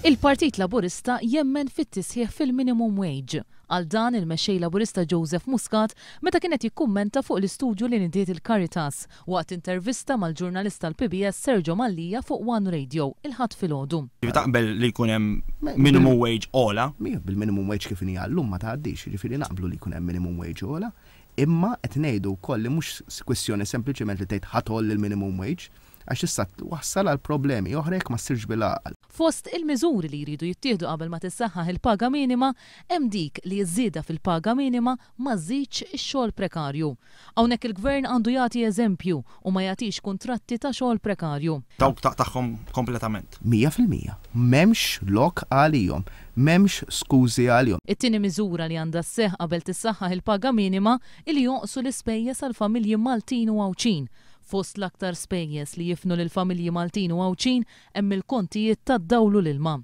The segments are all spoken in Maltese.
Il-Partit Laburista jemmen fit-tisħiħ fil-minimum wage. Għal dan il-mexxej Laburista Joseph Muscat meta kienet jikkummenta fuq l-istudju li nidiet il-Caritas waqt intervista mal-ġurnalista l-PBS Sergio Mallija fuq One Radio il-ħadd filgħodu. Taqbel li jkun hemm minimum wage ola? Bil-minimum wage kif inhi llum ma tgħaddix, jiġifieri naqblu li jkun hemm minimum wage ola, imma qed ngħidu wkoll li mhux kwestjoni sempliċement li tgħid ħatoll il-minimum wage għax issa wassal għal problemi oħra jekk ma ssirx bil-għaqal. Fost il-miżuri li jridu jittieħdu qabel ma tissaħħaħ il-paga minima, hemm dik li ż-żieda fil-paga minima ma żżidx ix-xogħol prekarju. Hawnhekk il-Gvern għandu jagħti eżempju u ma jagħtix kuntratti ta' xogħol prekarju. Dawk tagħhom kompletament. 100%. M'hemmx lok għalihom, m'hemmx skużi għalihom. It-tieni miżura li għandha sseħħ qabel tissaħħaħ il-paga minima li jonqsu l-ispejjeż għal familji Maltin u Għawċin. Fost l-aktar spejjeż li jifnu lill-familji Maltin u Għawċin hemm il-kontijiet tad-dawlu l-ilma.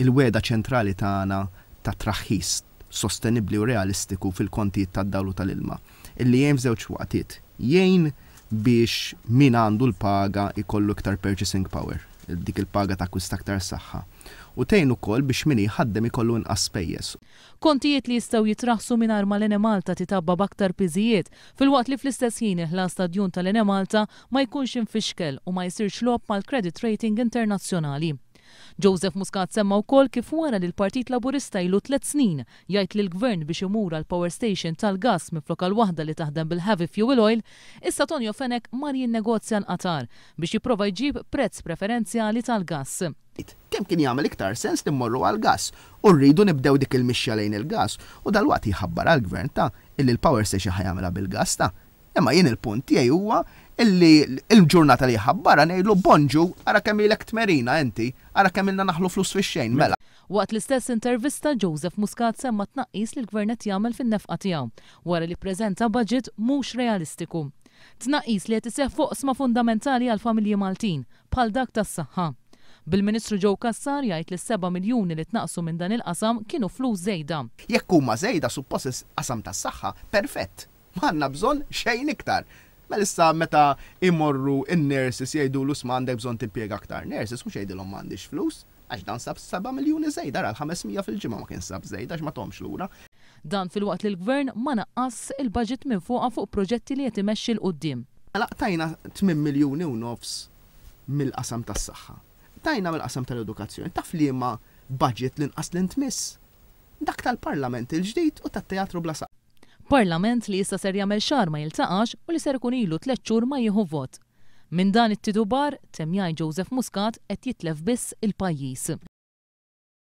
Il-weda ċentrali tagħna ta' traħħis sostenibbli u realistiku fil-kontijiet tad-dawlu tal-ilma. Illi jgħin f'żewġ waqtiet. Jgħin biex min għandu l-paga ikollu iktar purchasing power, dik il-paga ta' kwist aktar saħħa. U tgħin ukoll biex min jħaddem ikollu inqas spejjeż. Kontijiet li jistgħu jitraħsu mingħajr ma l-Enemalta titabba b'aktar piżijiet filwaqt li fl-istess ħin il-ħlas tad-djun tal-Enemalta ma jkunx infixkel u ma jsirx logħob mal-credit rating internazzjonali. Joseph Muscat semma wkoll kif wara li l-Partit Laburista ilu 3 snin jgħid li l-Gvern biex imur għal power station tal-gass minflok għal waħda li taħdem bil-heavy fuel oil, issa Tonio Fenek mar jinnegozja l-qatar biex jipprova jġib prezz preferenzjali tal-gass. Kemm kien jagħmel iktar sens li mmorru għall-gass u rridu nibdew dik il-mixja lejn il-gass u dalwaqt jħabbar għall-Gvern ta' illi l-power station ħajamilha bil-gass ta'. Imma jien il-punt tiegħi huwa illi l-ġurnata li jħabbara ngħidlu bonġu ara kemm ilek tmerina inti, ara kemm ilna naħlu flus fix-xejn mela. Waqt l-istess intervista Joseph Muscat semma tnaqqis li l-Gvern qed jagħmel fin-nefqa tiegħu wara li ppreżenta budget mhux realistiku. Tnaqqis li qed iseħħ fuq sma fundamentali għall-familji Maltin bħal dak tas-saħħa. Bil-Ministru Joe Cassar jgħid li 7 miljuni li tnaqsu minn dan il-qasam kienu flus żejda. Jekk huma żejda suppost qasam tas-saħħa, perfett. M'għandna bżonn xejn iktar. Mela issa meta imorru in-nurses jgħidulu sma għandek bżonn timpjega aktar nurses mhux jgħidilhom m'għandix flus, għax dan sab 7 miljuni żejda għal 500 fil-ġimgħa ma kien sab żejda għax ma tomx lura. Dan filwaqt li l-Gvern ma naqqas il-budget minn fuqha fuq proġetti li qed imexxi l quddiem. Tajna 8 miljuni u nofs mill-qasam tas-saħħa. Tajna mill-qasam tal-edukazzjoni, taf li ma budget l-inqas li ntmiss. Dak tal-Parlament il-ġdid u tat-teatru bla saq. Parlament li issa ser jagħmel xahar ma jiltaqax u li ser ikun ilu 3 xhur ma jieħu vot. Minn dan it-tidubar, temjaj Joseph Muscat qed jitlef biss il-pajjiż.